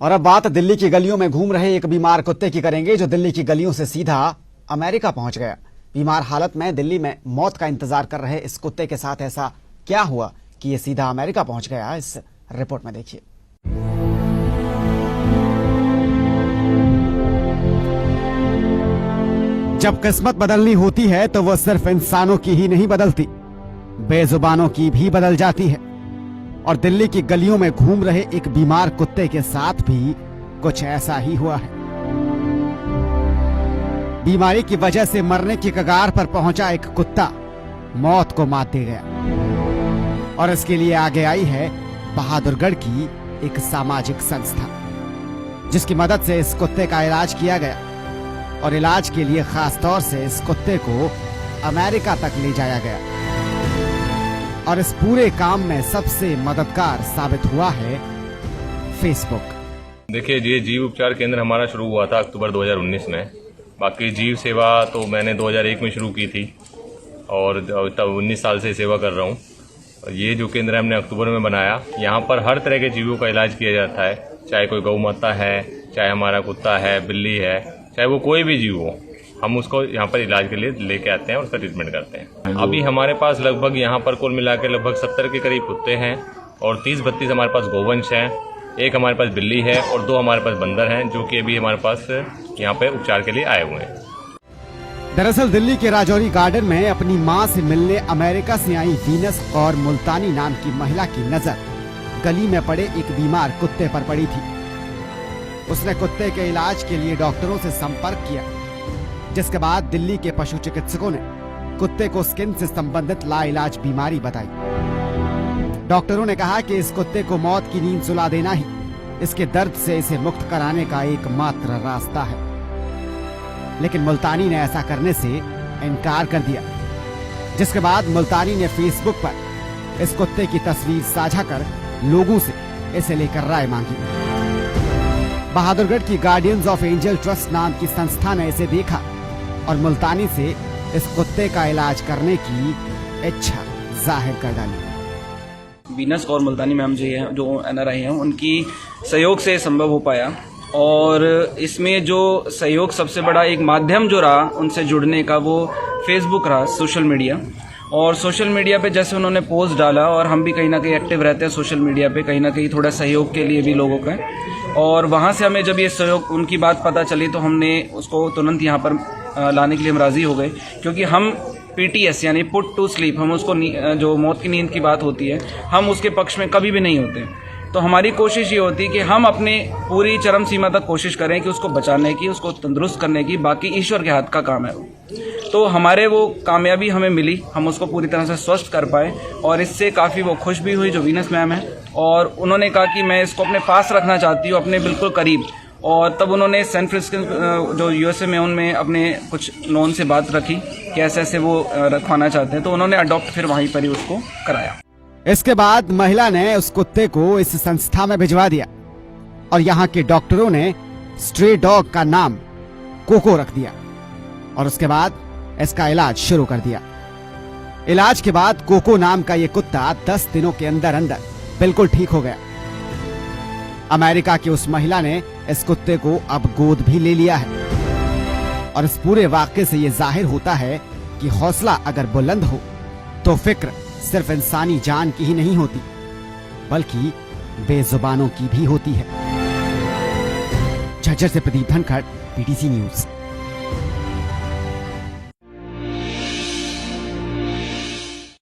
और अब बात दिल्ली की गलियों में घूम रहे एक बीमार कुत्ते की करेंगे, जो दिल्ली की गलियों से सीधा अमेरिका पहुंच गया। बीमार हालत में दिल्ली में मौत का इंतजार कर रहे इस कुत्ते के साथ ऐसा क्या हुआ कि ये सीधा अमेरिका पहुंच गया, इस रिपोर्ट में देखिए। जब किस्मत बदलनी होती है तो वो सिर्फ इंसानों की ही नहीं बदलती, बेजुबानों की भी बदल जाती है। और दिल्ली की गलियों में घूम रहे एक बीमार कुत्ते के साथ भी कुछ ऐसा ही हुआ है। बीमारी की वजह से मरने की कगार पर पहुंचा एक कुत्ता मौत को मात दे गया। और इसके लिए आगे आई है बहादुरगढ़ की एक सामाजिक संस्था, जिसकी मदद से इस कुत्ते का इलाज किया गया। और इलाज के लिए खास तौर से इस कुत्ते को अमेरिका तक ले जाया गया। और इस पूरे काम में सबसे मददगार साबित हुआ है फेसबुक। देखिए, ये जीव उपचार केंद्र हमारा शुरू हुआ था अक्टूबर 2019 में। बाकी जीव सेवा तो मैंने 2001 में शुरू की थी और तब 19 साल से सेवा कर रहा हूँ। ये जो केंद्र हमने अक्टूबर में बनाया, यहाँ पर हर तरह के जीवों का इलाज किया जाता है, चाहे कोई गौ माता है, चाहे हमारा कुत्ता है, बिल्ली है, चाहे वो कोई भी जीव हो, हम उसको यहाँ पर इलाज के लिए लेके आते हैं और उसका ट्रीटमेंट करते हैं। अभी हमारे पास लगभग यहाँ पर कुल मिला के लगभग 70 के करीब कुत्ते हैं और 30-32 हमारे पास गोवंश हैं, एक हमारे पास बिल्ली है और 2 हमारे पास बंदर हैं, जो कि अभी हमारे पास यहाँ पे उपचार के लिए आए हुए हैं। दरअसल दिल्ली के राजौरी गार्डन में अपनी मां से मिलने अमेरिका से आई वीनस और मुल्तानी नाम की महिला की नजर गली में पड़े एक बीमार कुत्ते पर पड़ी थी। उसने कुत्ते के इलाज के लिए डॉक्टरों से संपर्क किया, जिसके बाद दिल्ली के पशु चिकित्सकों ने कुत्ते को स्किन से संबंधित लाइलाज बीमारी बताई। डॉक्टरों ने कहा कि इस कुत्ते को मौत की नींद सुला देना ही इसके दर्द से इसे मुक्त कराने का एकमात्र रास्ता है। लेकिन मुल्तानी ने ऐसा करने से इनकार कर दिया, जिसके बाद मुल्तानी ने फेसबुक पर इस कुत्ते की तस्वीर साझा कर लोगों से इसे लेकर राय मांगी। बहादुरगढ़ की गार्डियंस ऑफ एंजल ट्रस्ट नाम की संस्था ने इसे देखा और मुल्तानी से इस कुत्ते का इलाज करने की इच्छा जाहिर कर डाली। वीनस और मुल्तानी मैम जी हैं, जो एनआरआई हैं, उनकी सहयोग से संभव हो पाया। और इसमें जो सहयोग सबसे बड़ा एक माध्यम जो रहा उनसे जुड़ने का, वो फेसबुक रहा, सोशल मीडिया। और सोशल मीडिया पे जैसे उन्होंने पोस्ट डाला, और हम भी कहीं ना कहीं एक्टिव रहते हैं सोशल मीडिया पे, कहीं ना कहीं थोड़ा सहयोग के लिए भी लोगों का। और वहाँ से हमें जब ये सहयोग, उनकी बात पता चली, तो हमने उसको तुरंत यहाँ पर लाने के लिए हम राज़ी हो गए। क्योंकि हम PTS यानी पुट टू स्लीप, हम उसको जो मौत की नींद की बात होती है, हम उसके पक्ष में कभी भी नहीं होते। तो हमारी कोशिश ये होती है कि हम अपने पूरी चरम सीमा तक कोशिश करें कि उसको बचाने की, उसको तंदुरुस्त करने की। बाकी ईश्वर के हाथ का काम है वो। तो हमारे वो कामयाबी हमें मिली, हम उसको पूरी तरह से स्वस्थ कर पाए। और इससे काफ़ी वो खुश भी हुई जो वीनस मैम है। और उन्होंने कहा कि मैं इसको अपने पास रखना चाहती हूँ, अपने बिल्कुल करीब। और तब उन्होंने सैन फ्रांसिस्को जो USA में, उनमें अपने कुछ नॉन से बात रखी कि ऐसे ऐसे वो रखवाना चाहते हैं। तो उन्होंने अडॉप्ट फिर वहीं पर ही उसको कराया। इसके बाद महिला ने उस कुत्ते को इस संस्था में भिजवा दिया और यहाँ के डॉक्टरों ने स्ट्रे डॉग का नाम कोको रख दिया। और उसके बाद इसका इलाज शुरू कर दिया। इलाज के बाद कोको नाम का ये कुत्ता 10 दिनों के अंदर अंदर बिल्कुल ठीक हो गया। अमेरिका की उस महिला ने इस कुत्ते को अब गोद भी ले लिया है। और इस पूरे वाक़े से ये जाहिर होता है कि हौसला अगर बुलंद हो तो फिक्र सिर्फ इंसानी जान की ही नहीं होती, बल्कि बेजुबानों की भी होती है। झज्जर से प्रदीप धनखड़, PTC न्यूज।